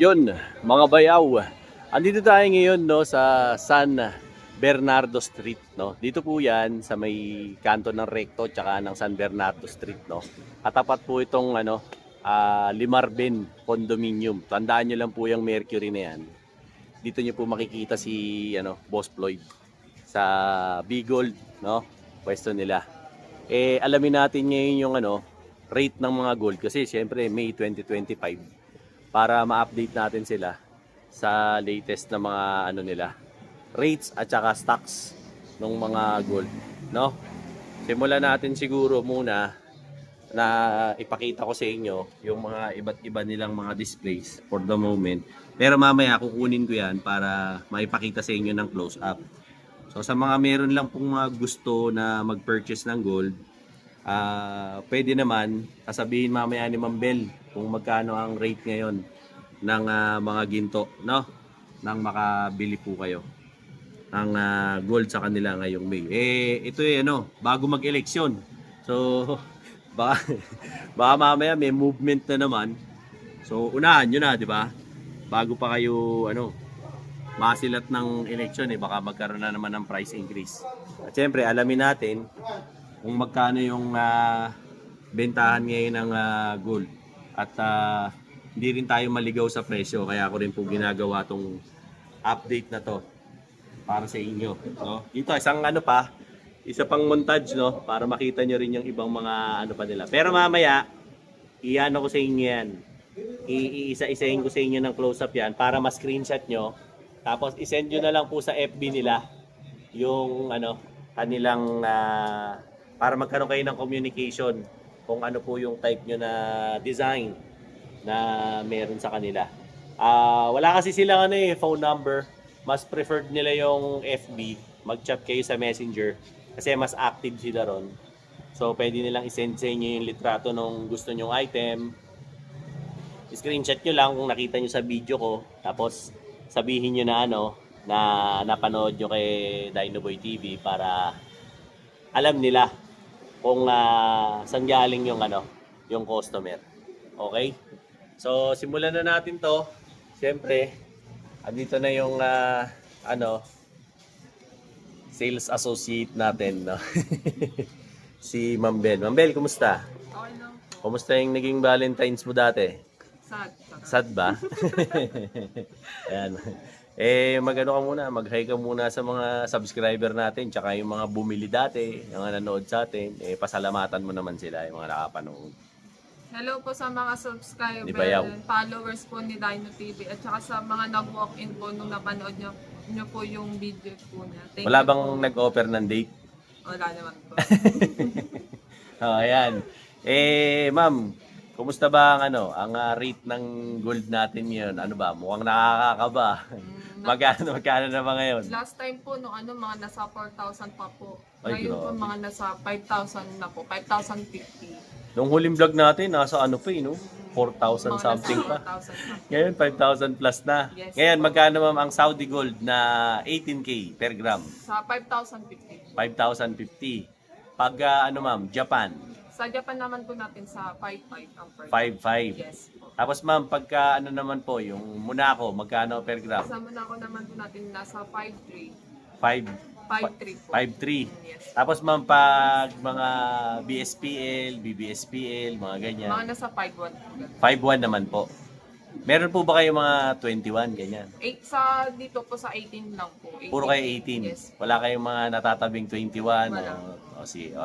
Yun, mga bayaw. Andito tayo ngayon no sa San Bernardo Street no. Dito po 'yan sa may kanto ng Recto tsaka ng San Bernardo Street no. Katapat po itong Limarben Condominium. Tandaan niyo lang po yung Mercury na 'yan. Dito niyo po makikita si Boss Floyd sa Bigold no. Pwesto nila. Alamin natin ngayon yung rate ng mga gold kasi siyempre May 2025 para ma-update natin sila sa latest na mga nila rates at saka stocks ng mga gold no. Simulan natin siguro muna na ipakita ko sa inyo yung mga iba't iba nilang mga displays for the moment, pero mamaya kukunin ko yan para maipakita sa inyo ng close up. So sa mga meron lang pong mga gusto na mag-purchase ng gold, pwede naman sasabihin mamaya ni Ma'am Bel kung magkano ang rate ngayon ng mga ginto no, nang makabili po kayo ng gold sa kanila ngayong May. Ito bago mag-eleksyon. So baka mamaya may movement na naman. So unahan nyo na, di ba? Bago pa kayo masilat ng eleksyon baka magkaroon na naman ng price increase. At syempre alamin natin kung magkano yung bentahan ngayon ng gold. At hindi rin tayo maligaw sa presyo, kaya ako rin po ginagawa tong update na to para sa inyo no. Dito isa pang montage no, para makita nyo rin yung ibang mga pa nila. Pero mamaya iyan ko sa inyo yan, iisa-isahin ko sa inyo ng close up yan para ma-screenshot nyo, tapos isend nyo na lang po sa FB nila yung kanilang para magkaroon kayo ng communication kung ano po yung type nyo na design na meron sa kanila. Wala kasi silang phone number. Mas preferred nila yung FB. Mag-chat kayo sa Messenger kasi mas active sila ron. So pwede nilang isend sa inyo yung litrato nung gusto nyong item. Screenshot nyo lang kung nakita nyo sa video ko. Tapos sabihin nyo na na napanood nyo kay Dinoboy TV para alam nila kung saan galing yung customer. Okay? So simulan na natin to. Siyempre, andito na yung sales associate natin no. Si Ma'am Bel. Ma'am Bel, kumusta? Okay lang po. Kumusta yung naging Valentine's mo dati? Sad. Sad ba? Ayan. Mag-hi ka muna sa mga subscriber natin, tsaka yung mga bumili dati, yung mga nanood sa atin, pasalamatan mo naman sila, yung mga nakapanood. Hello po sa mga subscriber Di bayaw. and followers po ni Dino TV at saka sa mga nag-walk-in po nung napanood nyo po yung video po niya. Thank Wala you bang po. nag-offer ng date? Wala naman po. Ayan. Ma'am, kumusta ba ang rate ng gold natin ngayon? Ano ba? Mukhang nakakakaba. Magkano na ba ngayon? Last time po mga nasa 4,000 pa po. Ay, Ngayon po grabe. mga nasa 5,000 na po, 5,050. Nung huling vlog natin, nasa 4,000 Mga something nasa pa. 4,000 na po. Ngayon, 5,000 plus na. Yes. Ngayon, magkano ma'am ang Saudi Gold na 18K per gram? Sa 5,050. 5,050. Pag ma'am, Japan, Sa Japan naman po natin sa 5,500 ang per. 5,500. Yes po. Tapos ma'am, pagka naman po, yung Monaco, magkano per gram? Sa Monaco naman po natin nasa 5,300. 5,300 5,300 po. 5,300. Yes. Tapos ma'am, pag mga BSPL, BBSPL, mga ganyan, Mga nasa 5,100 po. 5,100 naman po. Meron po ba kayo mga 21, ganyan? Sa dito po sa 18 lang po. 18. Puro kayo 18. Yes. Wala kayong mga natatabing 21. Wala.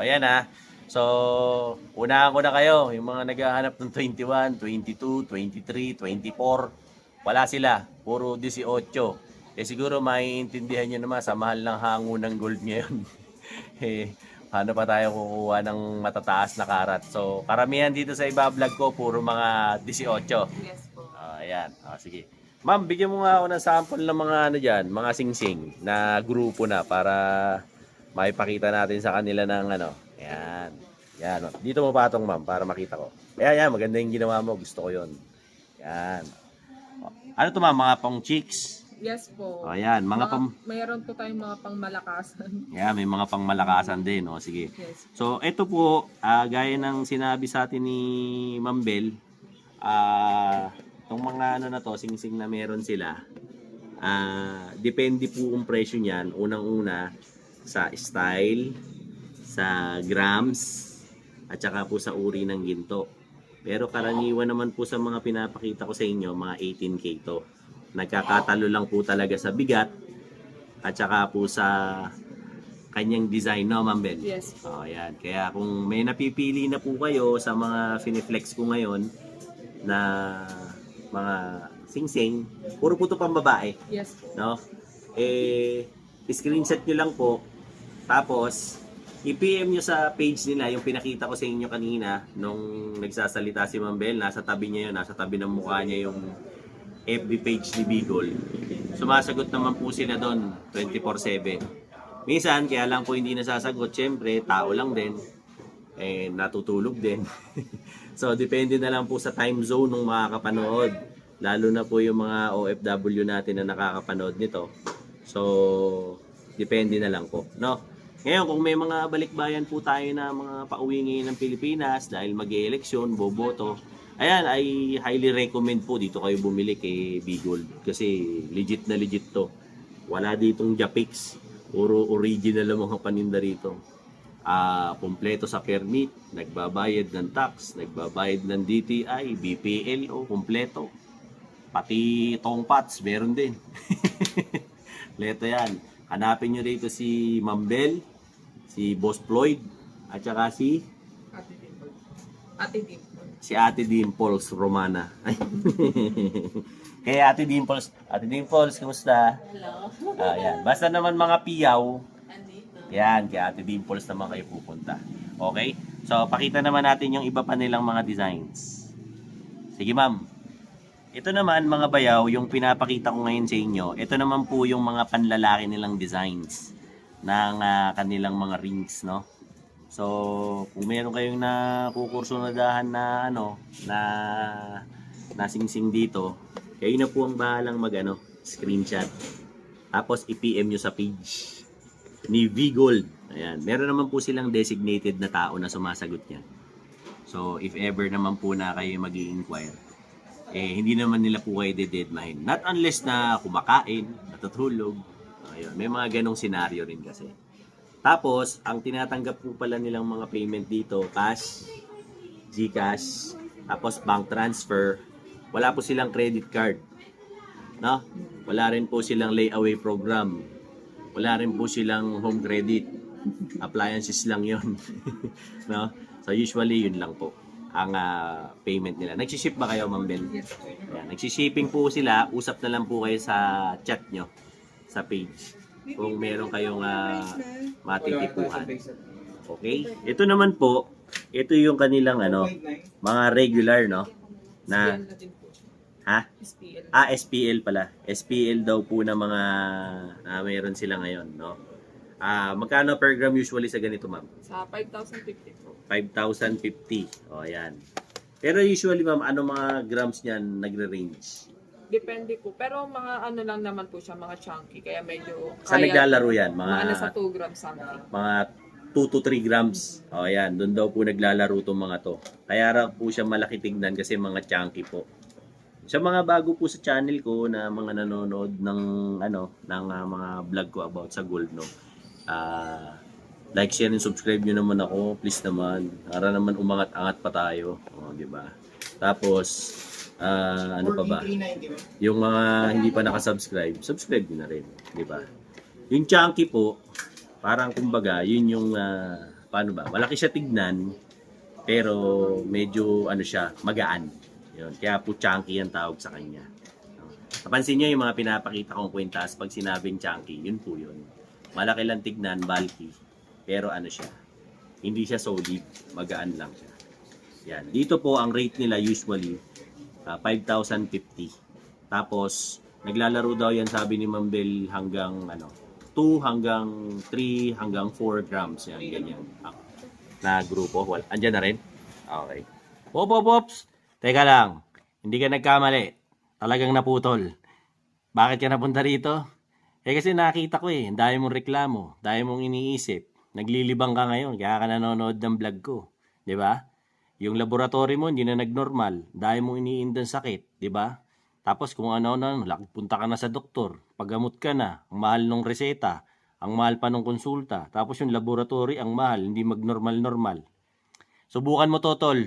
Ayan So, unahan ko na kayo. Yung mga naghahanap ng 21, 22, 23, 24. Wala sila. Puro 18. Siguro maiintindihan nyo naman sa mahal ng hango ng gold ngayon. Paano pa tayo kukuha ng matataas na karat? So, karamihan dito sa iba-vlog ko, puro mga 18. Yes po. Ayan. Sige. Ma'am, bigyan mo nga ako ng sample ng mga dyan, mga singsing na grupo na para maipakita natin sa kanila ng Ayan. Yan. Dito mo patong ma'am para makita ko. Ayan, maganda yung ginawa mo. Gusto ko yun. Yan. Ano to ma'am? Mga pang chicks? Yes po. Ayan. Mayroon po tayong mga pangmalakasan. Ayan, may mga pangmalakasan din. Sige. Yes. So, ito po, gaya ng sinabi sa atin ni Ma'am Bel, Itong mga ano na to, sing-sing na meron sila, depende po ang presyo niyan. Unang-una, sa style, sa grams, at saka po sa uri ng ginto. Pero karaniwan naman po sa mga pinapakita ko sa inyo, mga 18K to. Nagkakatalo lang po talaga sa bigat at saka po sa kanyang design, no, Ma'am Bel? Yes. Oh, yan. Kaya kung may napipili na po kayo sa mga finiflex ko ngayon na mga sing-sing, puro po ito pang babae, Yes po. no? Screenshot nyo lang po, tapos i-PM nyo sa page nila yung pinakita ko sa inyo kanina nung nagsasalita si Ma'am Bel. Nasa tabi niya yun, nasa tabi ng mukha niya yung FB page ni Bigol. Sumasagot naman po sila doon 24/7. Minsan, kaya lang po hindi nasasagot, syempre, tao lang din, natutulog din. So, depende na lang po sa time zone ng makakapanood. Lalo na po yung mga OFW natin na nakakapanood nito. So, depende na lang po, no? Ngayon, kung may mga balikbayan po tayo na mga pauwi ngayon ng Pilipinas dahil mag-e-eleksyon, boboto, ayan, I highly recommend po dito kayo bumili kay Bigol. Kasi legit na legit to. Wala ditong Japix. Puro original ang mga paninda rito. Kompleto sa permit, nagbabayad ng tax, nagbabayad ng DTI, BPLO, kompleto. Pati tongpats, meron din. Leto yan. Hanapin nyo rito si Ma'am Bel, si Boss Floyd, at saka si Ate Dimple. Ate Dimple. si Ate Dimples Romana. Kaya Ate Dimples, kumusta? Hello. Yan. Basta naman mga piyaw, Andito. yan, kaya Ate Dimples naman kayo pupunta. Okay? So, pakita naman natin yung iba pa nilang mga designs. Sige, ma'am. Ito naman, mga bayaw, yung pinapakita ko ngayon sa inyo, ito naman po yung mga panlalaki nilang designs ng kanilang mga rings, no? So, kung meron kayong nakukursunadahan na na sing-sing dito, kayo na po ang bahalang screenshot. Tapos i-PM nyo sa page ni V-Gold. Ayan, meron naman po silang designated na tao na sumasagot niyan. So, if ever naman po na kayo mag-i-inquire, hindi naman nila po kayo deadmine. Not unless na kumakain, natutulog. Ayun, may mga ganong senaryo rin kasi. Tapos, ang tinatanggap po pala nilang mga payment dito, cash, GCash, tapos bank transfer. Wala po silang credit card. No? Wala rin po silang layaway program. Wala rin po silang home credit. Appliances lang yon. No? So, usually, yun lang po ang payment nila. Nagsiship ba kayo, Ma'am Bel? Yes po. Ayan, nagsishipping po sila. Usap na lang po kayo sa chat nyo, sa page. Kung meron kayong matitipuhan. Okay? Ito naman po, ito yung kanilang mga regular, no? Na, SPL na din po. ha? SPL. SPL pala. SPL daw po na mga mayroon sila ngayon, no? Magkano per gram usually sa ganito, ma'am? Sa 5,050 po. 5,050. O, ayan. Pero usually, ma'am, ano mga grams niyan nagre-range? Depende po. Pero mga ano lang naman po siya, mga chunky. Kaya medyo Sa naglalaro yan? mga nasa 2 grams something. Mga 2 to 3 grams. O, ayan. Doon daw po naglalaro itong mga to. Kaya raw po siya malaki tignan kasi mga chunky po. Sa mga bago po sa channel ko na mga nanonood ng mga vlog ko about sa gold, no. Like, share, and subscribe nyo naman ako, please naman. Para naman umangat-angat pa tayo, di ba? Tapos ano pa ba? Yung mga hindi pa nakasubscribe, subscribe nyo na rin, di ba? Yung chunky po, parang kumbaga, yun yung paano ba? Malaki siya tignan, pero medyo siya, magaan. Yun. Kaya po chunky ang tawag sa kanya. Napansin nyo yung mga pinapakita kong kwentas pag sinabing chunky, yun po yun. Malaki lang tignan, bulky. Pero siya, hindi siya solid, magaan lang siya. Yan. Dito po ang rate nila usually 5,050. Tapos naglalaro daw yan, sabi ni Ma'am Bel, hanggang 2 hanggang 3 hanggang 4 grams yan, ganyan. Na grupo. Andiyan na rin? Okay. Ops. Teka lang. Hindi ka nagkamali. Talagang naputol. Bakit ka napunta rito? Kasi nakita ko dahil mong reklamo, dahil mong iniisip. Naglilibang ka ngayon, kaya ka nanonood ng vlog ko. 'Di ba? Yung laboratory mo hindi na nagnormal, dahil mo iniindan sakit, di ba? Tapos kung ano na, punta ka na sa doktor, paggamot ka na, ang mahal ng reseta, ang mahal pa ng konsulta, tapos yung laboratory ang mahal, hindi magnormal-normal. Subukan mo to, tol.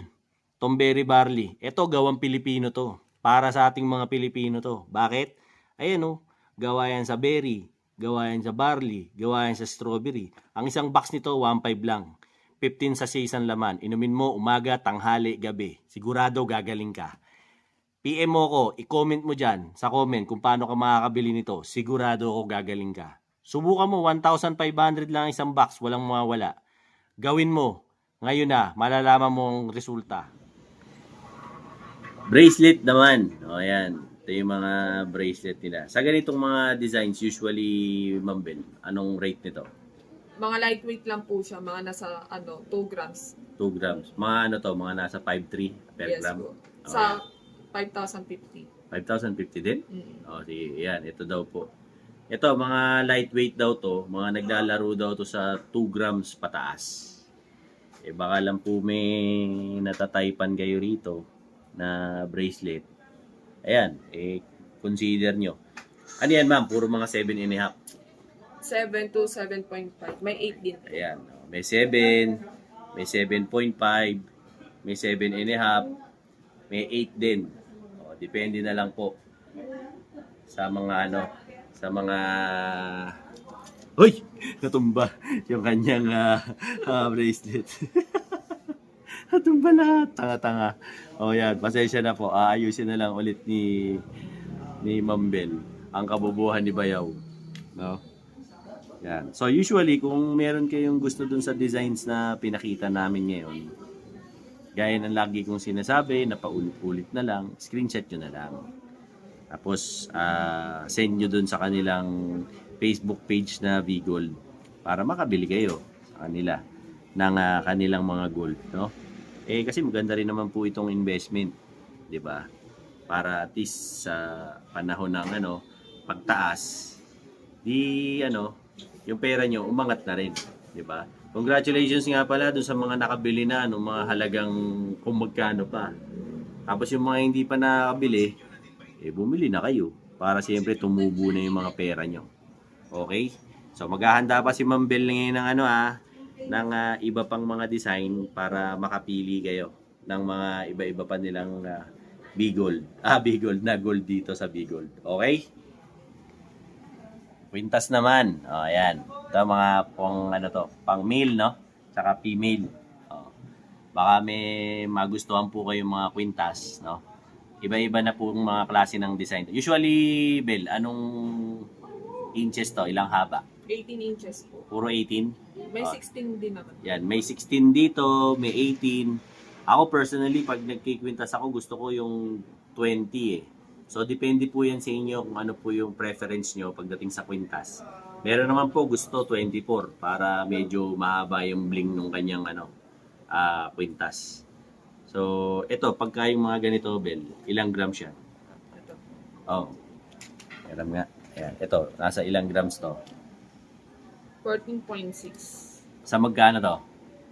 Tomberry barley. Ito, gawang Pilipino to. Para sa ating mga Pilipino to. Bakit? Ayan oh, gawa yan sa berry, gawa yan sa barley, gawa yan sa strawberry. Ang isang box nito, 1.5 lang. 15 sa isang laman. Inumin mo umaga, tanghali, gabi. Sigurado gagaling ka. PM mo ko, i-comment mo dyan sa comment kung paano ka makakabili nito. Sigurado ako gagaling ka. Subukan mo, 1,500 lang isang box, walang mawawala. Gawin mo. Ngayon na, malalaman mo ang resulta. Bracelet naman. O yan. Ito yung mga bracelet nila. Sa ganitong mga designs, usually, Mambel, anong rate nito? Mga lightweight lang po siya, mga nasa 2 grams. 2 grams. Mga ano to, mga nasa 5.3 per Yes gram. po. Sa 5,050. 5,050 din? Mm. O, sige. Yan, ito daw po. Ito, mga lightweight daw to. Mga naglalaro daw to sa 2 grams pataas. Eh, baka lang po may natataypan kayo rito na bracelet. Ayan, eh, consider nyo. Ano yan, ma'am? Puro mga 7.5. 7 to 7.5. May 8 din. Ayan, may 7, may 7.5, may 7.5, may 8 din. O, depende na lang po sa mga ano, sa mga... Uy! Natumba yung kanyang bracelet. Natumba lahat. Tanga-tanga. O yan, pasensya na po. Aayusin na lang ulit ni Mambel ang kabubuhan ni Bayaw. No? Yan. So usually, kung meron kayong gusto dun sa designs na pinakita namin ngayon, gaya ng lagi kong sinasabi, na paulit-ulit na lang, screenshot nyo na lang. Tapos, send nyo dun sa kanilang Facebook page na V-Gold para makabili kayo sa kanila ng kanilang mga gold, no? Eh kasi maganda rin naman po itong investment, 'di ba? Para at least sa panahon ng pagtaas, yung pera nyo umangat na rin, 'di ba? Congratulations nga pala dun sa mga nakabili na mga halagang kung magkano pa. Tapos yung mga hindi pa nakabili, bumili na kayo para siyempre tumubo na yung mga pera nyo. Okay? So maghahanda pa si Ma'am Bel ngayon ng ng iba pang mga design para makapili kayo ng mga iba-iba pa nilang B-Gold. B-Gold na gold dito sa B-Gold. Okay? Quintas naman. O, ayan. Ito mga pang male, no? Tsaka female. O, baka may magustuhan po kayong mga quintas, no? Iba-iba na po mga klase ng design. Usually, Bel, anong inches to? Ilang haba? 18 inches po. Puro 18? May 16 din naman. Yan, may 16 dito, may 18. Ako personally, pag nagkikwintas ako, gusto ko yung 20 eh. So, depende po yan sa inyo kung ano po yung preference nyo pagdating sa kwintas. Meron naman po gusto 24 para medyo mahaba yung bling nung kanyang kwintas. So, ito, pagka yung mga ganito, Bel, ilang grams yan? Ito. Oh, meron nga. Ayan, ito, nasa ilang grams to? 14.6. Sa magkano to?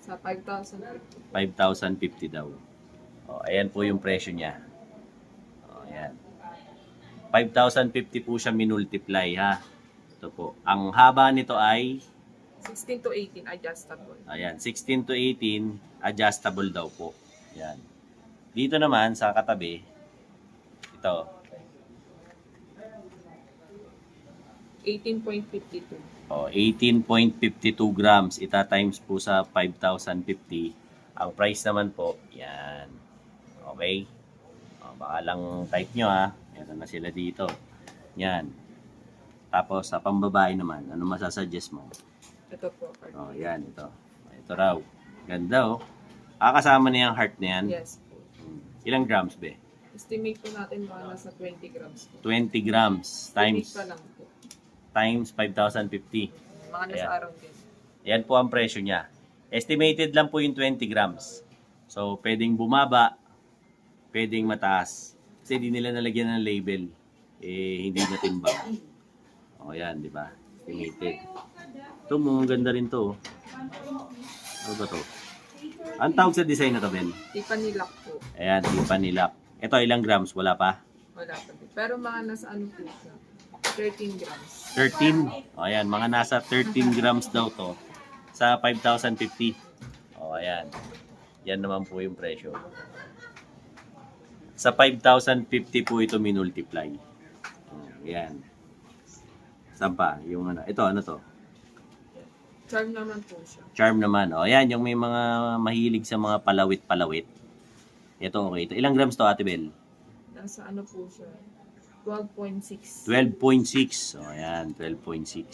Sa 5,050. 5,050 daw. O, ayan po yung presyo niya. O, ayan. 5,050 po siya minultiply, ha? Ito po. Ang haba nito ay 16 to 18 adjustable. ayan, 16 to 18 adjustable daw po. Ayan. Dito naman sa katabi, ito, 18.52. 18.52 grams. Ita times po sa 5,050. Ang price naman po, yan. Okay? Baka lang type nyo ha. Meron na sila dito. Yan. Tapos sa pambabae naman, ano masasuggest mo? Ito po. Yan. Ito. Ito raw. Ganda oh. Kasama na yung heart na yan. Yes po. Ilang grams be? Estimate po natin mga nasa 20 grams po. 20 grams Estimate times pa lang po. times 5,050. Mga nasa Ayan. araw din. Yan po ang presyo niya. Estimated lang po yung 20 grams. So, pwedeng bumaba, pwedeng mataas. Kasi di nila nalagyan ng label. Hindi na timbang. O, yan, di ba? Estimated. Ito, mga ganda rin to. Ano ba to? Ang tawag sa design na to, Ben? Tiffany lock po. Ayan, Tiffany lock. Ito, ilang grams? Wala pa? Wala pa din. Pero mga nasa ano po siya? 13 grams. 13. O, ayan, mga nasa 13 grams daw to sa 5,050. O, ayan. Yan naman po yung presyo. Sa 5,050 po ito minultiply. Ayan. Saan pa? Yung ano, ito, ano to? Charm naman po siya. Charm naman. O, ayan, yung may mga mahilig sa mga palawit-palawit. Ito, okay. Ito, ilang grams to, Ate Bel? Nasa ano po siya? 12.6. 12.6. O, ayan, 12.6.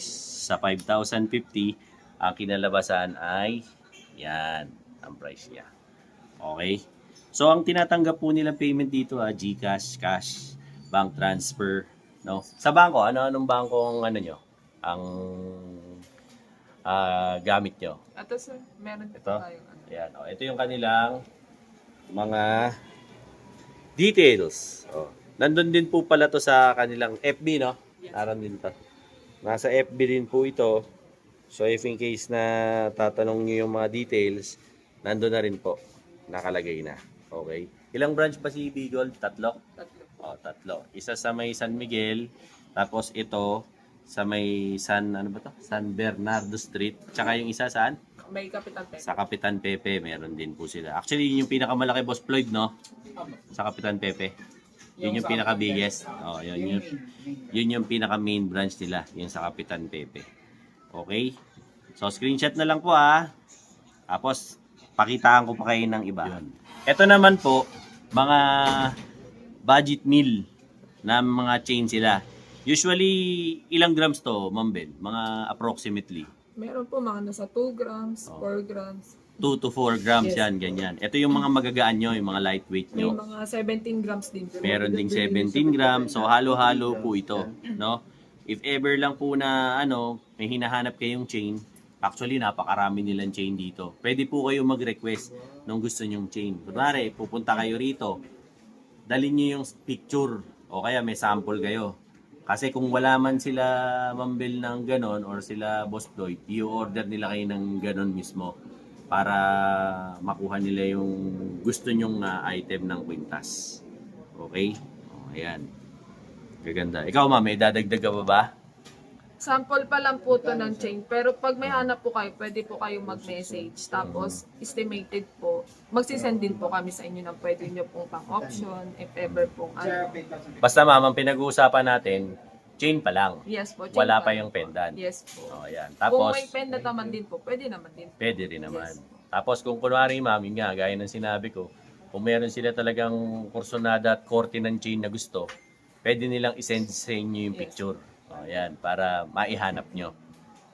Sa 5,050, ang kinalabasan ay, yan, ang price niya. Okay? So, ang tinatanggap po nilang payment dito, GCash, cash, bank transfer, no? Sa bangko, anong bangko ang ano nyo? Ang gamit nyo? At sir, meron po Ito? tayong ano. Ayan, o, ito yung kanilang mga details. O, nandun din po pala to sa kanilang FB, no? Yes. Naroon din to. Nasa FB din po ito. So, if in case na tatanong nyo yung mga details, nandun na rin po. Nakalagay na. Okay. Ilang branch ba si Bigol? Tatlo? Tatlo. O, tatlo. Isa sa may San Miguel. Tapos ito sa may ano ba to? San Bernardo Street. Tsaka yung isa saan? May Kapitan Pepe. Sa Kapitan Pepe, meron din po sila. Actually, yun yung pinakamalaki, Boss Floyd, no? Sa Kapitan Pepe. Yun yung pinaka-biggest. Oh, yun yung pinaka-main branch nila, yung sa Kapitan Pepe. Okay? So, screenshot na lang po, ha. Tapos, pakitaan ko pa kayo ng iba. Ito naman po, mga budget meal na mga chain sila. Usually, ilang grams to, Ma'am Ben? Mga approximately? Meron po mga nasa 2 grams, Oh. 4 grams. 2 to 4 grams Yes. yan, ganyan. Ito yung mga magagaan nyo, yung mga lightweight May nyo. mga 17 grams din. Meron ding 17 grams, so halo-halo po ito, no? If ever lang po na may hinahanap kayong chain, actually napakarami nilang chain dito. Pwede po kayo mag-request nung gusto nyong chain. Kunwari, pupunta kayo rito, dalhin nyo yung picture o kaya may sample kayo. Kasi kung wala man sila Mambel ng ganon or sila Boss Floyd, i-order nila kayo ng ganon mismo para makuha nila yung gusto nyong item ng kwintas. Okay? O, ayan. Gaganda. Ikaw, ma'am, may dadagdag ka pa ba? Sample pa lang po to ng chain. Pero pag may hanap po kayo, pwede po kayo mag-message. Tapos, estimated po. Magsisend din po kami sa inyo ng pwede nyo pong pang-option. If ever pong ano. Basta, ma'am, ang pinag-uusapan natin, chain pa lang. Yes po. chain Wala pa yung pendant. Yes po. O, ayan. Kung Tapos, may pendant naman din po, pwede naman din po. pwede rin naman. Yes. Tapos, kung kunwari, ma'am, yun nga, gaya ng sinabi ko, kung meron sila talagang kursonada at korte ng chain na gusto, pwede nilang isend sa inyo yung Yes. picture. O, ayan, para maihanap nyo.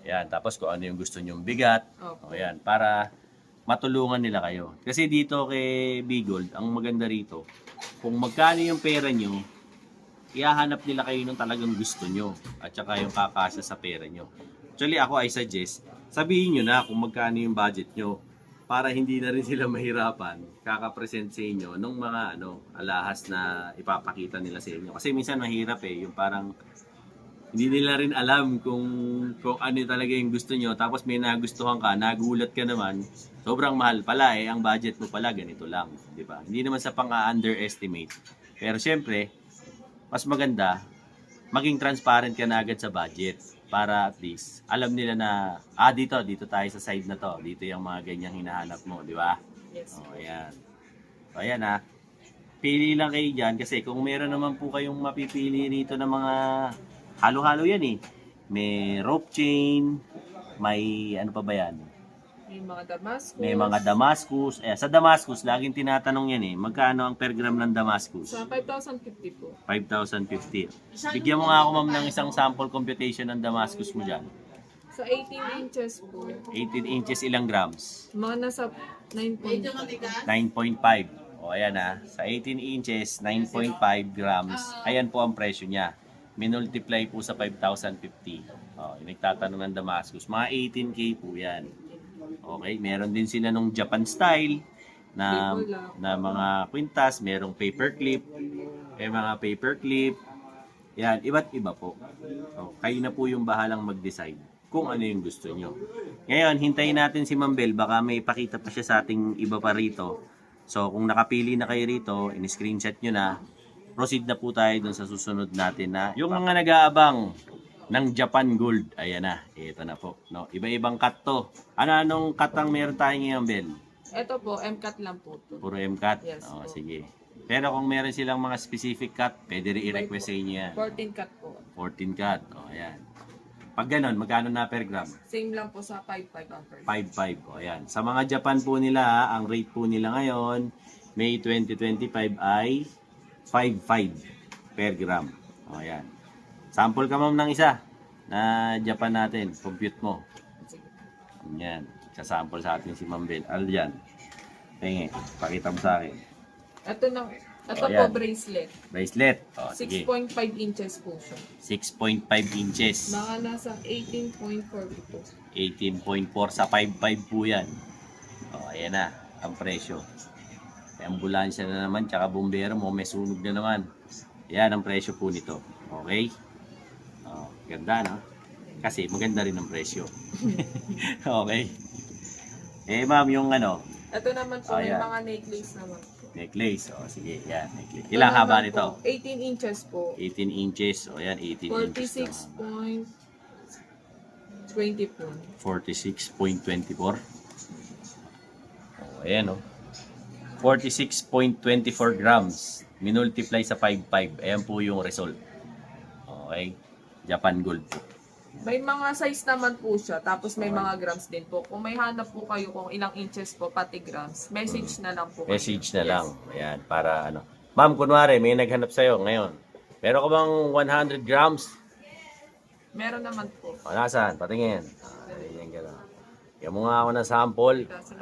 Ayan, tapos kung ano yung gusto nyong bigat. O, Opo. ayan, para matulungan nila kayo. Kasi dito kay Bigold, ang maganda rito, kung magkano yung pera nyo, ihahanap nila kayo ng talagang gusto nyo at saka yung kakasa sa pera nyo. Actually, ako I suggest, sabihin nyo na kung magkano yung budget nyo para hindi na rin sila mahirapan kakapresent sa inyo nung mga alahas na ipapakita nila sa inyo. Kasi minsan mahirap yung parang hindi nila rin alam kung ano talaga yung gusto nyo. Tapos may nagustuhan ka, nagulat ka naman, sobrang mahal pala ang budget mo pala, ganito lang. Di ba? Hindi naman sa pang-underestimate. Pero syempre, mas maganda, maging transparent ka na agad sa budget para at least alam nila na, dito tayo sa side na to. Dito yung mga ganyang hinahanap mo, di ba? Yes. O, ayan. So, ayan Pili lang kayo dyan kasi kung meron naman po kayong mapipili rito ng mga halo-halo yan May rope chain, may ano pa ba yan? May mga Damascus. May mga Damascus. Sa Damascus, laging tinatanong yan magkano ang per gram ng Damascus? Sa 5,050 po. 5,050. Bigyan mo nga ako, ma'am, ng isang sample computation ng Damascus mo dyan. Sa 18 inches po, 18 inches, ilang grams? mga nasa 9.5. 9.5. O, ayan Sa 18 inches, 9.5 grams. Ayan po ang presyo niya. Minultiply po sa 5,050. O, yung nagtatanong ng Damascus. Mga 18K po yan. Okay, meron din sila nung Japan style na mga kwintas, merong paperclip, mga paperclip. Yan, iba't iba po. So, kayo na po yung bahalang mag-decide. kung ano yung gusto nyo. Ngayon, hintayin natin si Ma'am Bel. Baka may ipakita pa siya sa ating iba pa rito. So, kung nakapili na kayo rito, in-screenshot nyo na, proceed na po tayo dun sa susunod natin na yung mga nag-aabang ng Japan Gold. Ayan na, ito na po. No? Iba-ibang cut to. Anong cut ang meron tayo ngayon, Bel? Ito po, MCAT lang po to. Puro M-cut? Yes Oo, po. sige. Pero kung meron silang mga specific cut, pwede rin i-request sa inyo yan. 14 cut po. 14 cut. O, ayan. Pag ganun, magkano na per gram? Same lang po sa 5.5 ang per. 5.5. O, ayan. Sa mga Japan po nila, ang rate po nila ngayon, May 2025 ay 5.5 per gram. O, ayan. Sample ka ma'am ng isa na Japan natin. Compute mo. Sige. Ayan. Kasample sa atin si Ma'am Bel. Aljan. Tingin. Pakita mo sa akin. Ito po ayan. bracelet. Bracelet. O, sige. 6.5 inches po siya. 6.5 inches. Mga nasa 18.42. 18.4 sa 5.5 po yan. O, ayan na. Ang presyo. May ambulansya na naman. Tsaka bumbero mo. May sunog na naman. Yan ang presyo po nito. Okay? O, ganda, no? Kasi maganda rin ang presyo. Okay. Eh, ma'am, yung ano, Ito naman po, may Ayan. mga necklace naman po. necklace. O, sige. Yan, necklace. Ito Ilang haba naman nito? po, 18 inches po. 18 inches. O, yan, 18 inches. 46.20 po. 46.24. O, ayan, o. 46.24 grams. Minultiply sa 5.5. Ayan po yung result. Okay. Japan Gold po. May mga size naman po siya, tapos may mga grams din po. Kung may hanap po kayo kung ilang inches po, pati grams, message na lang po. kayo. Message na Yes. lang. Ayan, para ano. Ma'am, kunwari, may naghanap sa'yo ngayon. Meron ka bang 100 grams? Meron naman po. O, nasaan? Patingin. Ayan ka lang. Yan mo nga ako ng sample. Kasi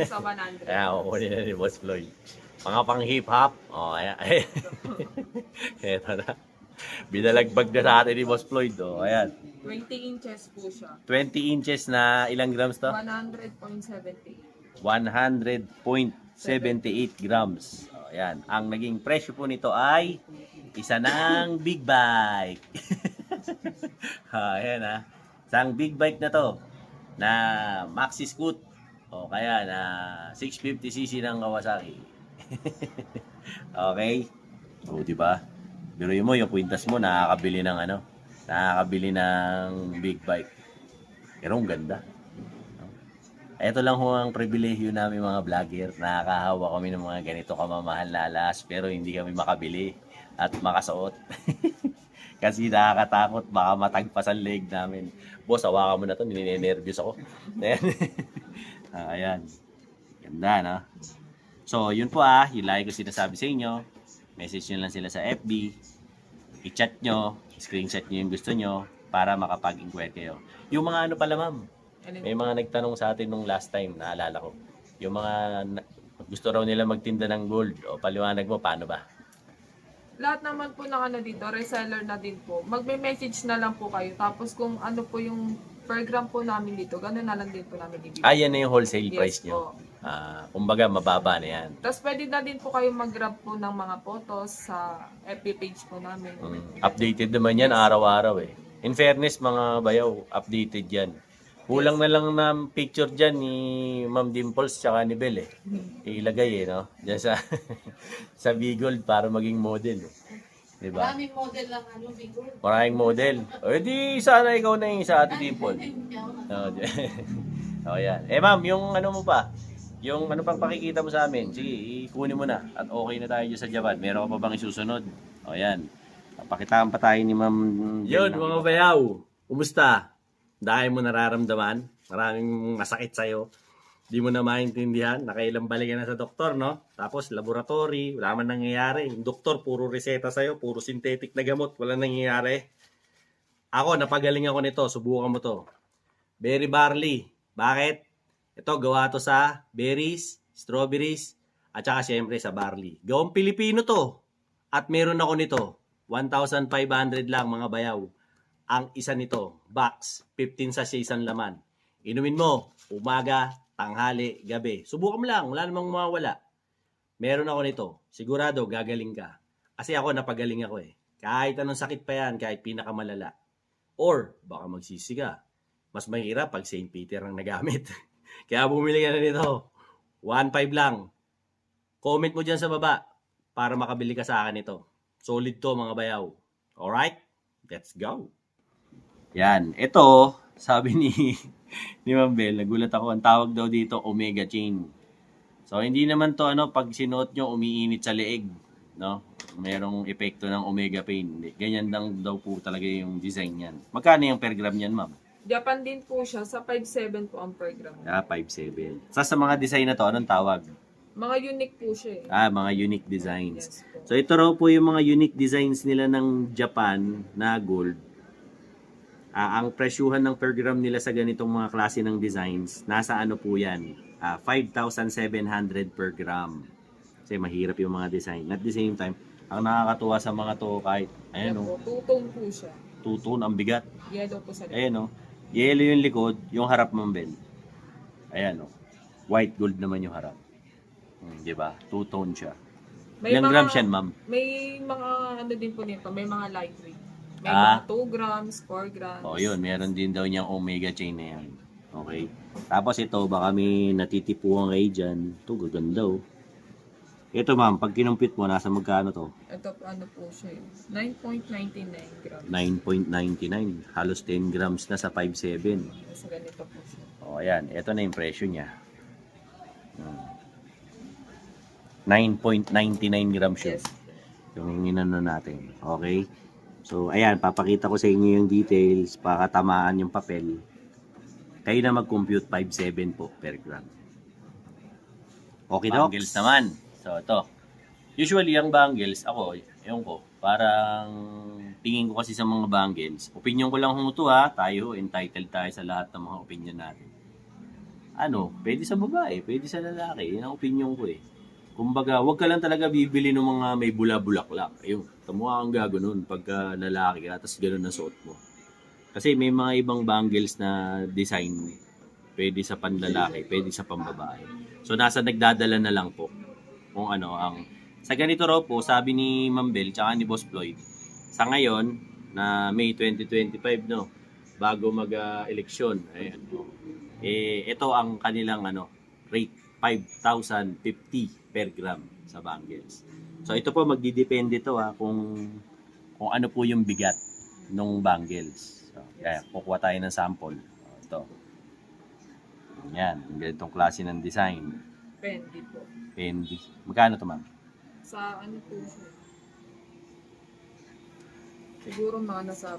sa 100. Ayan, kukunin na ni Boss Floyd. Mga pang hip-hop. O, ayan. Ito na. Binalagbag na sa atin ni Boss Floyd. O, ayan. 20 inches po siya. 20 inches na ilang grams to? 100.78. 100.78 grams. O, ayan. Ang naging presyo po nito ay isa ng big bike. Ayan ha. Isang big bike na to na maxi scoot o kaya na 650cc ng Kawasaki. Okay? O, di ba? Pero mo yung kwintas mo nakakabili ng ano, nakakabili ng big bike. Pero ang ganda. Ito lang ho ang pribilehyo namin mga vlogger. Nakakahawa kami ng mga ganito kamamahal na alas pero hindi kami makabili at makasuot. Kasi nakakatakot, baka matagpas ang leg namin. Boss, hawakan mo na to, ninenervyos ako. Ayan. Ayan. Ganda, no? So, yun po yung like ko sinasabi sa inyo. Message nyo lang sila sa FB. I-chat nyo, screenshot nyo yung gusto nyo para makapag-inquire kayo. Yung mga ano pala, ma'am, may mga nagtanong sa atin nung last time, naalala ko. Yung mga gusto raw nila magtinda ng gold. O paliwanag mo, paano ba? Lahat naman po ng ano dito, reseller na din po. Magme-message na lang po kayo. Tapos kung ano po yung per gram po namin dito, gano'n na lang din po namin ibibigay. Yan na yung wholesale price Yes nyo. po. Kumbaga, mababa na yan. Tapos pwede na din po kayo mag-grab po ng mga photos sa FB page po namin. Updated naman yan araw-araw eh. In fairness, mga bayaw, updated yan. Kulang na lang na picture dyan ni Ma'am Dimples tsaka ni Bel eh. Ilagay no? Diyan sa, sa Bigold para maging model. Diba? Maraming model lang Bigol. Maraming model. O di sana ikaw na yung sa Ate Dimple. Yan. Ma'am, yung ano mo pa? Yung ano pang pakikita mo sa amin? Sige, ikunin mo na. At okay na tayo dyan sa Japan. Meron ka pa bang isusunod? Yan. Pakitaan pa tayo ni Ma'am. Yun, mga bayaw. Kumusta? Dahil mo nararamdaman, maraming masakit sa'yo. Di mo na maintindihan, nakailang balikan na sa doktor, no? Tapos laboratory, wala man nangyayari. Yung doktor, puro reseta sa'yo, puro synthetic na gamot, wala nangyayari. Ako, napagaling ako nito, subukan mo to. Berry barley. Bakit? Ito, gawa to sa berries, strawberries, at saka syempre sa barley. Gawang Pilipino to. At meron ako nito, 1,500 lang mga bayaw. Ang isa nito, box, 15 sachets ang laman. Inumin mo, umaga, tanghali, gabi. Subukan mo lang, wala namang mawawala. Meron ako nito, sigurado gagaling ka. Kasi ako, napagaling ako eh. Kahit anong sakit pa yan, kahit pinakamalala. Or, baka magsisi ka. Mas mahirap pag St. Peter ang nagamit. Kaya bumili ka na nito. 1.5 lang. Comment mo dyan sa baba para makabili ka sa akin ito. Solid to mga bayaw. Alright? Let's go. Yan. Ito, sabi ni ni Ma'am Bel, nagulat ako. Ang tawag daw dito, Omega Chain. So, hindi naman to pag sinuot nyo, umiinit sa leeg. No? Merong epekto ng Omega Pain. Ganyan lang daw po talaga yung design yan. Magkano yung per gram yan, ma'am? Japan din po siya. Sa 5.7 po ang per gram. 5.7. Sa mga design na to, anong tawag? Mga unique po siya eh. Mga unique designs. Yes po. So, ito raw po yung mga unique designs nila ng Japan na gold. Ang presyuhan ng per gram nila sa ganitong mga klase ng designs, nasa ano po yan? 5,700 per gram. Kasi mahirap yung mga design. At the same time, ang nakakatuwa sa mga to kahit, ayan o, Two-tone po siya. two-tone, ang bigat. Yellow po sa likod. Ayan o, yellow yung likod, yung harap Ma'am Bel. Ayan o, white gold naman yung harap. Di ba? Two-tone siya. Ilang grams yan, ma'am? May mga ano din po nito, may mga lightweight. May Ah. mga 2 grams, 4 grams. Yun, meron din daw niyang Omega Chain na yan. Okay. Tapos ito, baka may natitipuan kayo dyan. Ito, gaganda oh. Ito ma'am, pag kinumpit mo, nasa magkano to? Ito ano po siya, 9.99 grams. 9.99. Halos 10 grams na sa 5.7. Sa ganito po siya. Ayan. Ito na yung presyo niya. 9.99 grams yun. Yes. Yung inano natin. Okay? So, ayan. Papakita ko sa inyo yung details. Pakatamaan yung papel. Kayo na mag-compute 5.7 po per gram. Okay, Doc? Bangles naman. So, ito. Usually, ang bangles, ako, ewan ko, parang tingin ko kasi sa mga bangles. Opinion ko lang ho ito ha. Tayo, entitled tayo sa lahat ng mga opinion natin. Pwede sa babae, pwede sa lalaki. Yan ang opinion ko eh. Kumbaga, wag ka lang talaga bibili ng mga may bula-bulaklak. Ayun, tamukha kang gaganon pagka lalaki ka, tapos ganun na suot mo. Kasi may mga ibang bangles na design, pwede sa panlalaki, pwede sa pambabae. So, nasa nagdadala na lang po kung ano ang... Sa ganito raw po, sabi ni Ma'am Bel, tsaka ni Boss Floyd, sa ngayon, na May 2025, no, bago mag-eleksyon, ayan, ito ang kanilang rate, 5,050 per gram sa bangles. So, ito po, magdidepende to kung ano po yung bigat ng bangles. So, kaya, kukuha tayo ng sample. Ito. Yan, ganitong klase ng design. Fendi po. Fendi. Magkano to, ma'am? Sa ano po siya? Siguro mga nasa...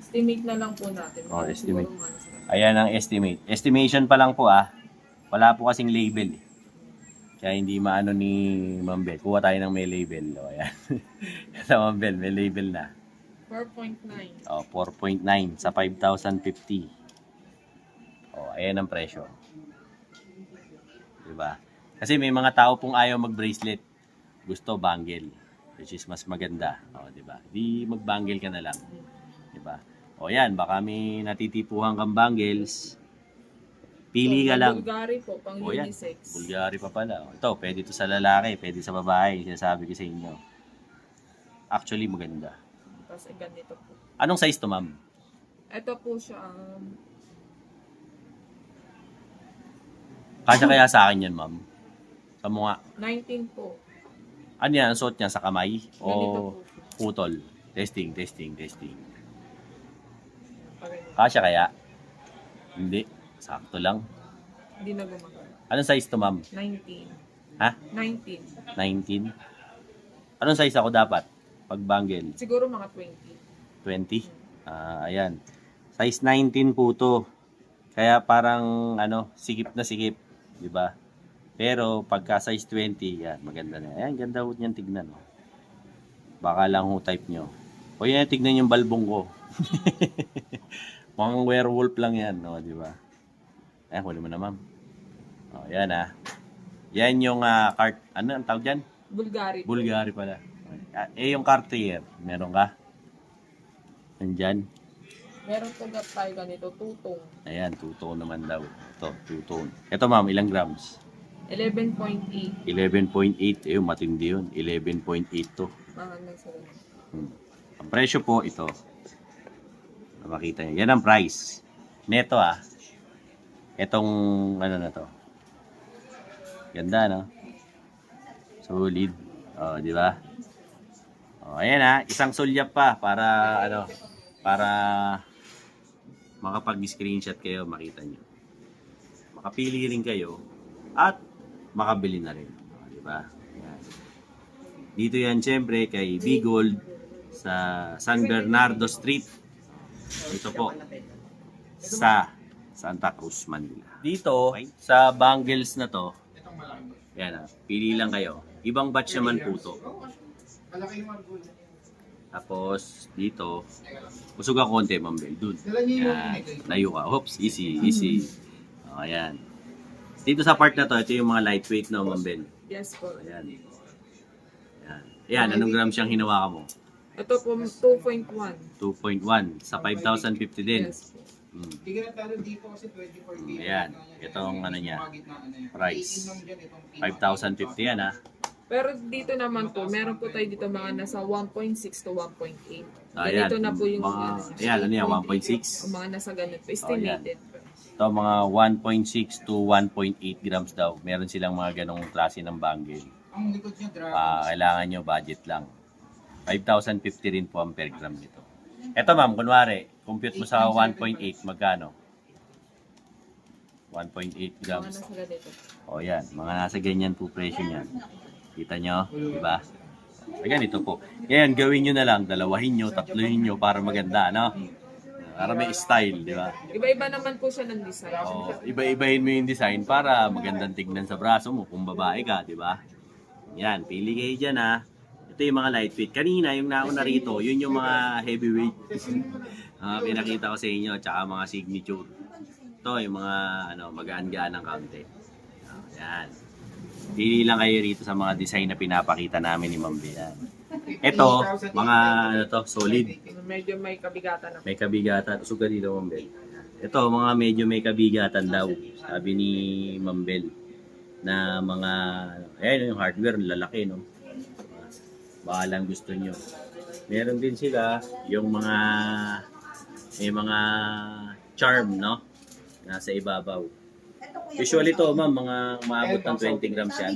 Estimate na lang po natin. Estimate. Siguro mga nasa... Ayan ang estimate. Estimation pa lang po Wala po kasing label Kaya hindi maano ni Ma'am Bel. Kuha tayo ng may label. Ayan. Ito Ma'am Bel, may label na. 4.9. 4.9 sa 5,050. Ayan ang presyo. Diba? Kasi may mga tao pong ayaw mag-bracelet. Gusto bangle. Which is mas maganda. Diba? Di mag-bangle ka na lang. Diba? Yan, baka may natitipuhan kang bangles. Pili ka lang. Bulgari po, pang Yan. unisex. Bulgari pa pala. Ito, pwede ito sa lalaki, pwede sa babae. Sinasabi ko sa inyo. Actually, maganda. Tapos ganito po. Anong size to, ma'am? Ito po siya. Kasya kaya sa akin yan, ma'am? Sa mukha. 19 po. Ano yan? Ang suot niya sa kamay? Ganito O po. putol? Testing. Ganito. Kasya kaya? Hindi. Sakto lang. Hindi na gumagana. Anong size to, ma'am? 19. Ha? 19. 19? Anong size ako dapat? Pag bangle? Siguro mga 20. 20? Ayan. Size 19 po to. Kaya parang, sikip na sikip. Diba? Pero, pagka size 20, yan, maganda na. Ayan, ganda ho niyan tignan. Baka lang ho type nyo. O yan, tignan yung balbong ko. Mukhang werewolf lang yan, diba? Ayan, kunin mo na, ma'am. Yan, Yan yung cart, ano ang tawag dyan? Bulgari. Bulgari pala. Yung Cartier, meron ka? Nandyan. Meron po tayo ganito, tutong. Ayan, 2-tone naman daw. Ito, 2-tone. Ito ma'am, ilang grams? 11.8. 11.8. Matindi yun. 11.8 to. Mga nasa ganito. Ang presyo po ito. Makita nyo. Yan ang price. Neto Etong ano na to. Ganda, no? Solid. Oh, di ba? Oh, ayan isang sulyap pa para para makapag-screenshot kayo, makita nyo. Makapili rin kayo at makabili na rin. Oh, di ba? Ayan. Dito yan syempre kay Bigold sa San Bernardo Street. Ito po sa Santa Cruz, Manila. Dito sa bangles na to, yan pili lang kayo. Ibang batch naman po to. Tapos dito, usog ang konti, Mambel. Dun. Yan. Layo ka. Oops, easy. O, ayan. Dito sa part na to, ito yung mga lightweight, no, Mambel? Yes po. Ayan. Ayan, anong grams siyang hinawakan mo? Ito po, 2.1. 2.1 sa 5,050 din. Yes po. Ayan, itong ano niya, price. 5,050 yan Pero dito naman po, meron po tayo dito mga nasa 1.6 to 1.8. Ayan, Ganito na po yung ayan, ano yan, 1.6? o mga nasa ganun po, estimated. Ito mga 1.6 to 1.8 grams daw. Meron silang mga ganong klase ng bangle. Kailangan nyo budget lang. 5,050 rin po ang per gram nito. Ito ma'am, kunwari, compute mo sa 1.8, magkano? 1.8 Mga grams. nasa ganito. O yan, mga nasa ganyan po presyo niyan. Kita nyo, di ba? Ganito po. Yan, gawin nyo na lang, dalawahin nyo, tatluhin nyo para maganda, no? Para may style, di ba? Iba-iba naman po siya ng design. O, iba-ibahin mo yung design para magandang tignan sa braso mo kung babae ka, di ba? Yan, pili kayo dyan Ito yung mga lightweight. Kanina, yung nauna rito, yun yung mga heavyweight. Pinakita ko sa inyo, tsaka mga signature. Ito yung mga magaan-gaan ng kaunti. Yan. Pili lang kayo rito sa mga design na pinapakita namin ni Ma'am Bian. Ito, mga solid. Medyo may kabigatan na. May kabigatan. Suga dito, Ma'am Bel. Ito, mga medyo may kabigatan daw. Sabi ni Ma'am Bel. Na mga, ayan yung hardware, lalaki, no? Baka lang gusto nyo. Meron din sila yung mga, may mga charm, no? Nasa ibabaw. Usually to, ma'am, mga maabot ng 20 grams yan.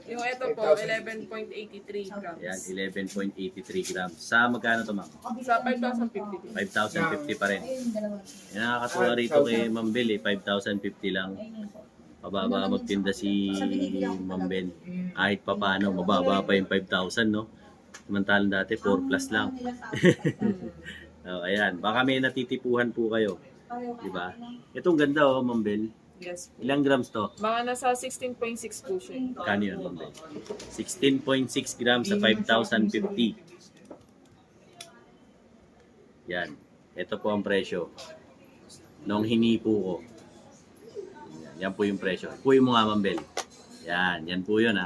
Yung ito po, 11.83 grams. Yan, 11.83 grams. Sa magkano to, ma'am? Sa 5,050. 5,050 pa rin. Yan, nakakatuwa rito kay Ma'am Bel, 5,050 lang. Mababa magtinda si Ma'am Bel. Kahit pa paano, mababa pa yung 5,000, no? Samantalang dati, 4 plus lang. Ayan, baka may natitipuhan po kayo. Diba? Itong ganda, Ma'am Bel. Yes po. Ilang grams to? Mga nasa 16.6 po siya. Kano yun, Ma'am Bel? 16.6 grams sa 5,050. Yan. Ito po ang presyo. Nung hinipo ko. Yan po yung presyo. Puy mo nga, Ma'am Bel. Yan. Yan po yun,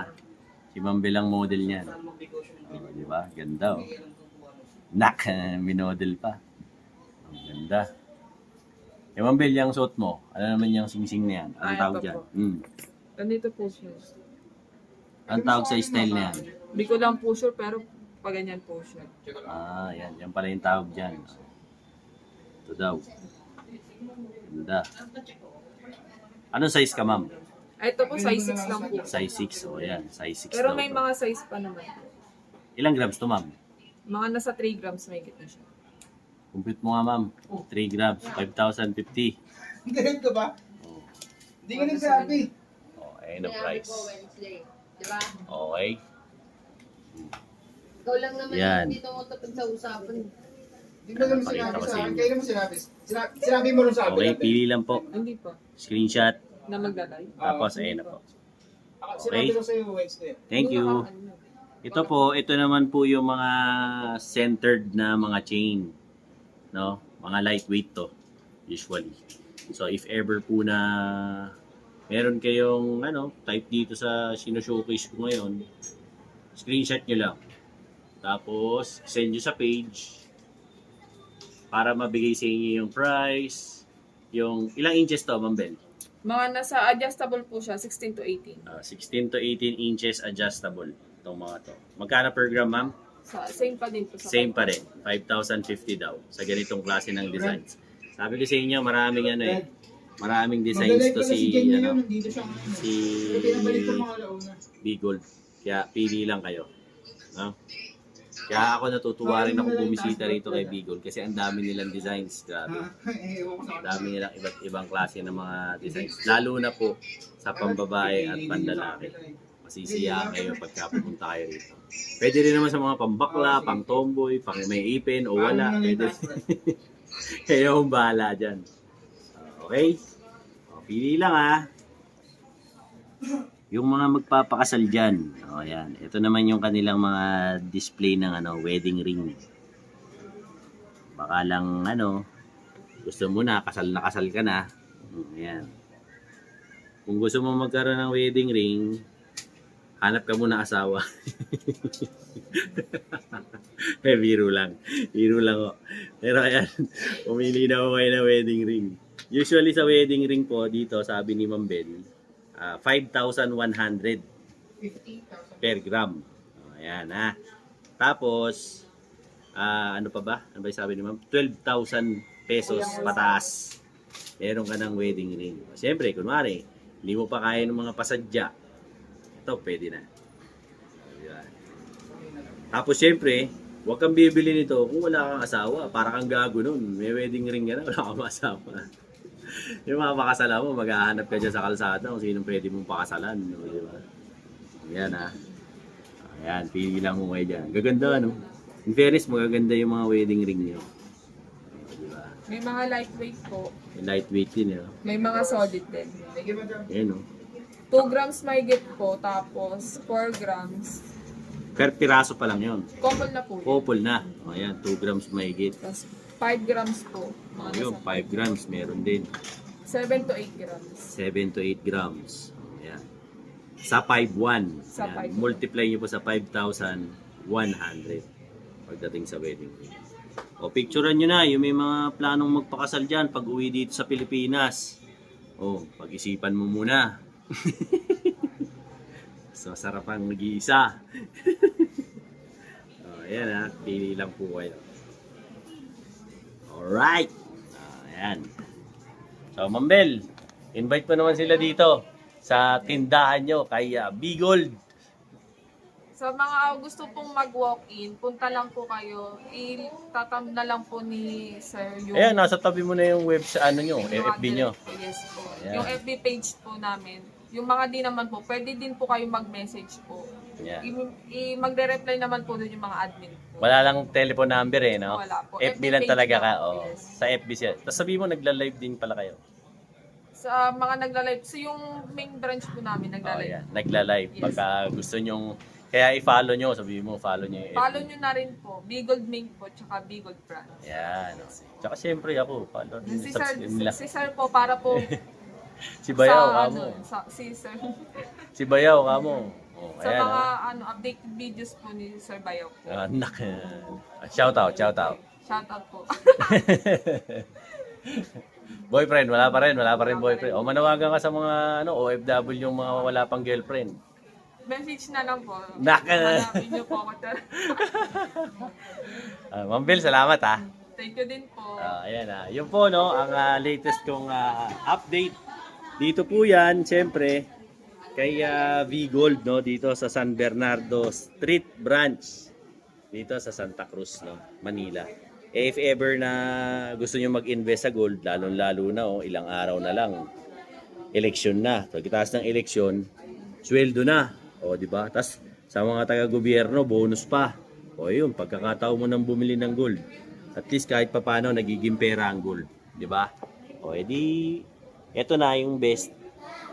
Si Ma'am Bel ang model niyan. Di ba? Ganda, Nak, minodel pa. Ang ganda. Ma'am Bel, yung suot mo, ano naman yung sing-sing na yan? Anong tawag ito dyan? po. Ganito po siya. Anong tawag sa style na yan? Hindi ko lang po sure, pero paganyan po siya. Yan. Yan pala yung tawag dyan. Ito daw. Ganda. Anong size ka, ma'am? Ito po, size 6 lang po. Size 6. O, yan. Size 6 Pero daw may to. mga size pa naman. Ilang grams to, ma'am? Mga nasa 3 grams may gitna siya. Compute mo nga, ma'am. 3 grams. 5,050. Ganun ka ba? Oh. Hindi ka nagsabi. Ayun ang price. Wednesday. Diba? Okay. Ikaw lang naman Yan. dito mo tapos sa usapan. Hindi mo naman Pakita sinabi ko sa sa akin. inyo. Kayo naman sinabi. Sinabi mo rin sa akin. Okay, pili lang po. Hindi pa. Screenshot. Na magdalay. Tapos, ayun na po. Sinabi ko sa'yo Wednesday. Thank you. Ito po, ito naman po yung mga centered na mga chain. No? Mga lightweight to, usually. So, if ever po na meron kayong type dito sa sino-showcase ko ngayon, screenshot nyo lang. Tapos, send nyo sa page para mabigay sa inyo yung price. Yung, ilang inches to, Ma'am Bel? Mga nasa adjustable po siya, 16 to 18. 16 to 18 inches adjustable. Itong mga to. Magkano per gram, ma'am? Same pa din po sa Same pa rin, 5,050 daw sa ganitong klase ng designs. Sabi ko sa inyo, maraming designs to si Bigold. Kaya pili lang kayo. No? Kaya ako natutuwa rin ako bumisita rito kay Bigold kasi ang dami nilang designs. Grabe. Ang dami nilang iba't ibang klase ng mga designs. Lalo na po sa pambabae at panlalaki. Masisiyahan kayo pagka pumunta kayo rito. Pwede rin naman sa mga pambakla, pang tomboy, pang may ipin o wala. Pwede. Kayo ang bahala dyan. Okay? O, pili lang ha. Yung mga magpapakasal dyan. O yan. Ito naman yung kanilang mga display ng wedding ring. Baka lang gusto mo na kasal ka na. Ayan. Kung gusto mo magkaroon ng wedding ring, hanap ka muna asawa. Biro lang. Biro lang o. Pero ayan, pumili na ako kayo ng wedding ring. Usually sa wedding ring po, dito sabi ni Ma'am Bel, 5,100 per gram. O, ayan ha. Tapos, ano pa ba? Ano ba yung sabi ni Ma'am? 12,000 pesos pataas. Meron ka ng wedding ring. Siyempre, kunwari, hindi mo pa kaya ng mga pasadya. Ito, pwede na. Diba? Tapos syempre, huwag kang bibili nito kung wala kang asawa. Para kang gago nun. May wedding ring ka na, wala kang asawa. Yung mga pakasala mo, maghahanap ka dyan sa kalsada kung sino pwede mong pakasalan. No? Diba? Ayan ha. Ayan, pili lang mo kayo dyan. Gaganda no? In fairness, magaganda yung mga wedding ring nyo. Diba? May mga lightweight po. Yung lightweight din. May mga solid din. Ayan no? 2 grams mahigit po, tapos 4 grams. Per piraso pa lang yun. Couple na po yun. Couple na. O ayan, 2 grams mahigit. Tapos 5 grams po. Mga Ayun, nasa 5 grams meron din. 7 to 8 grams. 7 to 8 grams. Ayan. Sa 5,1. Sa Ayan. 5,1. Multiply nyo po sa 5,100 pagdating sa wedding. O, picturean nyo na yung may mga planong magpakasal dyan pag uwi dito sa Pilipinas. O, pag-isipan mo muna. So, sarap ang nag-iisa. Ayan ha, pili lang po kayo. Alright. Ayan. So, Ma'am Bel, invite mo naman sila dito sa tindahan nyo kay Bigold. Sa mga gusto pong mag-walk-in, punta lang po kayo. Itatam na lang po ni Sir yung... Ayan, nasa tabi mo na yung website, nyo, FB nyo. Yes po. Ayan. Yung FB page po namin. Yung mga di naman po, pwede din po kayo mag-message po. Ayan. Magre-reply naman po doon yung mga admin po. Wala lang telephone number no? Wala po. FB FB lang page talaga ka. lang, Oh. yes. Sa FB siya. Tapos sabi mo, nagla-live din pala kayo. Sa mga nagla-live, so yung main branch po namin Oh, nagla-live. yeah. Nagla-live. Yes. Pagka gusto nyong, kaya i-follow nyo, sabi mo, follow nyo yung FB. Follow nyo na rin po, Bigold Mink po, tsaka Bigold Brand. Yan. Oh. Tsaka siyempre ako, follow nyo. Subscribe nila. Si Sir po, para po Si Bayaw, sa, kamo. si Sir. Si Bayaw, kamo. Oh, Sa ayan, mga ah. updated videos po ni Sir Bayaw po. Anak. Shout out, shout out. Shoutout po. Boyfriend, wala pa rin boyfriend. O manawagan ka sa mga OFW yung mga wala pang girlfriend. Message na lang po. Naka. Hanapin niyo po ako. Ma'am Bel, salamat ha. Thank you din po. Ayan Yun po ang latest kong update. Dito po yan, siyempre, kay V-Gold dito sa San Bernardo Street Branch. Dito sa Santa Cruz, Manila. If ever na gusto nyo mag-invest sa gold, lalong-lalo na, ilang araw na lang, eleksyon na. Pagkitaas ng eleksyon, sweldo na. Di ba? Tapos, sa mga taga-gobyerno, bonus pa. Yun, pagkakataon mo nang bumili ng gold. At least kahit papano, nagiging pera ang gold. Di ba? Edi, eto na yung best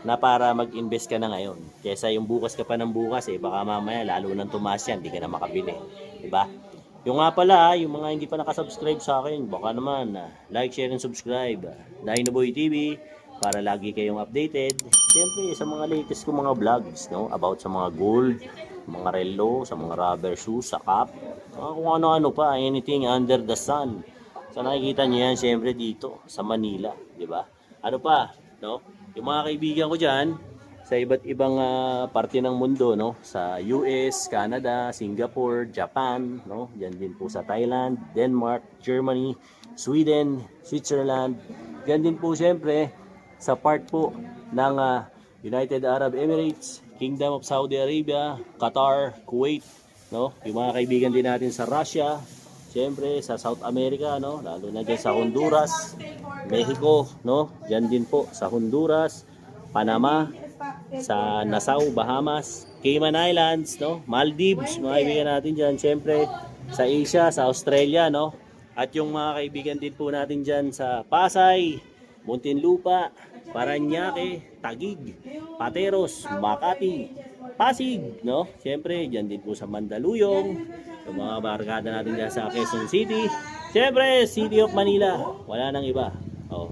na para mag-invest ka na ngayon. Kesa yung bukas ka pa ng bukas, baka mamaya, lalo nang tumaas yan, di ka na makabili. Di ba? Yung nga pala, yung mga hindi pa nakasubscribe sa akin, baka naman, like, share, and subscribe. Dinoboy TV, para lagi kayong updated. Siyempre, sa mga latest kong mga vlogs, about sa mga gold, mga relo, sa mga rubber shoes, sa cap, kung ano-ano pa, anything under the sun. So, nakikita niyo yan, siyempre, dito, sa Manila, di ba? Ano pa, Yung mga kaibigan ko dyan, sa iba't ibang parte ng mundo, no? Sa US, Canada, Singapore, Japan, no? Diyan din po sa Thailand, Denmark, Germany, Sweden, Switzerland. Diyan din po siyempre sa part po ng United Arab Emirates, Kingdom of Saudi Arabia, Qatar, Kuwait, no? Yung mga kaibigan din natin sa Russia, siyempre sa South America, no? Lalo na dyan sa Honduras, Mexico, no? Diyan din po sa Honduras, Panama, sa Nassau, Bahamas, Cayman Islands, no? Maldives, mga kaibigan natin dyan. Siyempre, sa Asia, sa Australia, no? At yung mga kaibigan din po natin dyan sa Pasay, Muntinlupa, Paranaque, Taguig, Pateros, Makati, Pasig, no? Siyempre, dyan din po sa Mandaluyong, yung mga barkada natin dyan sa Quezon City. Siyempre, City of Manila, wala nang iba. Oh.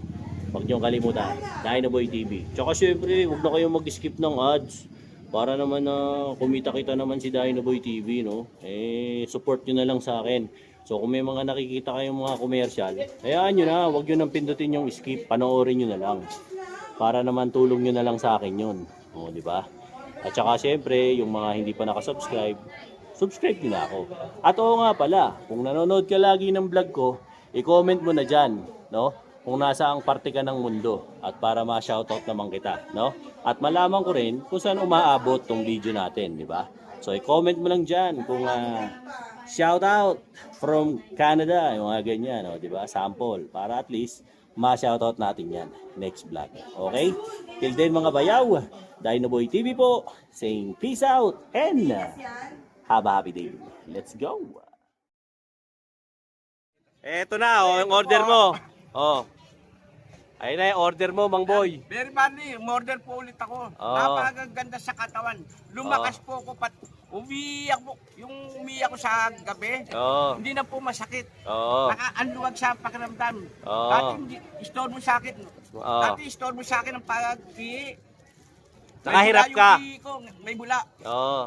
Huwag niyong kalimutan, Dinoboy TV. Tsaka syempre, huwag na kayong mag-skip ng ads. Para naman na kumita-kita naman si Dinoboy TV, no? Support nyo na lang sa akin. So kung may mga nakikita kayong mga commercial, hayaan nyo na, huwag nyo nang pindutin yung skip, panoorin nyo na lang. Para naman tulong nyo na lang sa akin yun. O, di ba? At saka syempre, yung mga hindi pa nakasubscribe, subscribe nyo na ako. At oo nga pala, kung nanonood ka lagi ng vlog ko, i-comment mo na dyan, no? Kung nasa ang parte ka ng mundo at para ma-shoutout naman kita, no? At malaman ko rin kung saan umaabot tong video natin, di ba? So i-comment mo lang diyan kung shoutout from Canada, yung mga ganyan, no? Di ba? Sample para at least ma-shoutout natin 'yan next vlog. Okay? Till then mga bayaw, Dinoboy TV po, saying peace out and have a happy day. Let's go. Eto na, oh, yung order mo. Oh. Ayun na yung order mo, Mang Boy. Very funny, umorder po ulit ako. Oo. Napakaganda sa katawan. Lumakas po ako umiyak po. Yung umiyak ko sa gabi, Oo. hindi na po masakit. Oo. Nakaanluwag sa pakiramdam. Oo. Dati store mo sa akin. Oo. Dati store mo sa akin ang pag-ihi. Nakahirap May bula ka. yung ihi ko, may bula. Oo.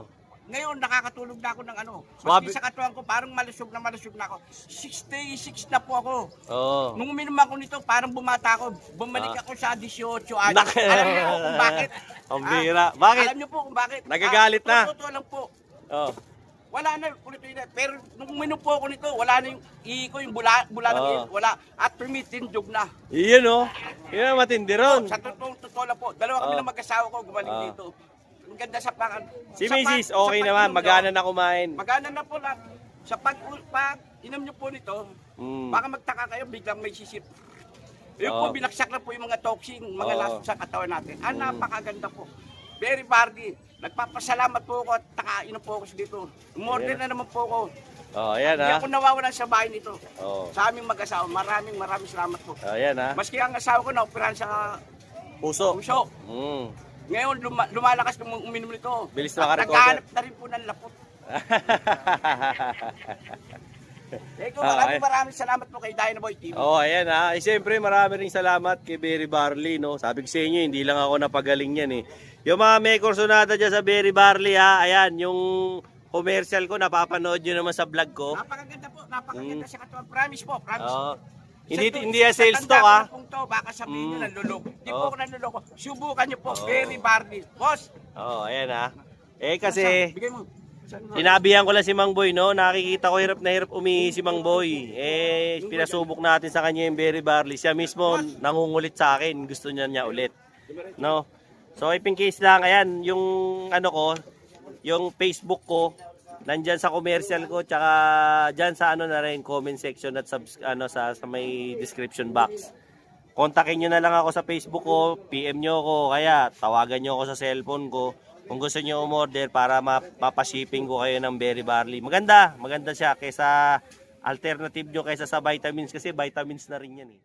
Ngayon, nakakatulog na ako ng ano. Swabe. Maski sa katawan ko, parang malusog na ako. 66 na po ako. Oo. Nung uminom ako nito, parang bumata ako. Bumalik ako sa 18 anos. Nak- Alam niyo po kung bakit? Ang bira. Bakit? Alam niyo po kung bakit? Nagagalit na. Totoo lang po. Oo. Wala na ulit na. Pero nung uminom po ako nito, wala na yung ihi ko, yung bula ng ihi. Wala. At tumitindog na. Iyon, oh. Yun ang matindi ron. Sa totoo lang po. Dalawa kami Oo. ng mag-asawa ko gumaling Oo. dito. Ang ganda sa pangan. Si Mrs. okay naman. Magana na kumain. Magana na po lang. Sa pag inom niyo po nito, Mm. baka magtaka kayo, biglang may sisip. Yun Oo. po, binaksak na po yung mga toxin, mga Oo. lasos sa katawan natin. Napakaganda po. Very party. Nagpapasalamat po ako at nakainom po ako dito. Umorder na naman po ako. Oh, ayan Hindi ha. ako nawawalan sa bahay nito. Oh. Sa aming mag-asawa, maraming salamat po. Ayan ha. Maski ang asawa ko na-operahan sa Puso. puso. Mm. Ngayon, lumalakas nung uminom nito. Bilis na At makarecover. naghahanap na rin po ng lapot. Eko, maraming salamat po kay Dinoboy TV. Oh, ayan ha. Siyempre, marami ring salamat kay Berry Barley, no. Sabi ko sa inyo, hindi lang ako napagaling yan, eh. Yung mga may kursonada dyan sa Berry Barley, ha. Ayan, yung commercial ko, napapanood nyo naman sa vlog ko. Napakaganda po, napakaganda sa katawan. Promise po, promise. Oh. Hindi yan sales talk, ha. Baka sabihin nyo nanluloko. Hindi po Oh. ako nanluloko. Subukan nyo po, Berry Barley. Boss, Oh, ayan ha. Kasi, bigay mo. sinabihan ko lang si Mang Boy, no? Nakikita ko hirap na hirap umihi si Mang Boy. Pinasubok natin sa kanya yung Berry Barley. Siya mismo nangungulit sa akin. Gusto niya ulit. No? So, if in case lang, ayan, yung ano ko, yung Facebook ko, nandyan sa commercial ko, tsaka dyan sa ano na rin, comment section at sa may description box. Kontakin nyo na lang ako sa Facebook ko, PM nyo ako, kaya tawagan nyo ako sa cellphone ko. Kung gusto nyo umorder para mapashipping ko kayo ng Berry Barley. Maganda siya kaysa alternative nyo kaysa sa vitamins kasi vitamins na rin yan eh.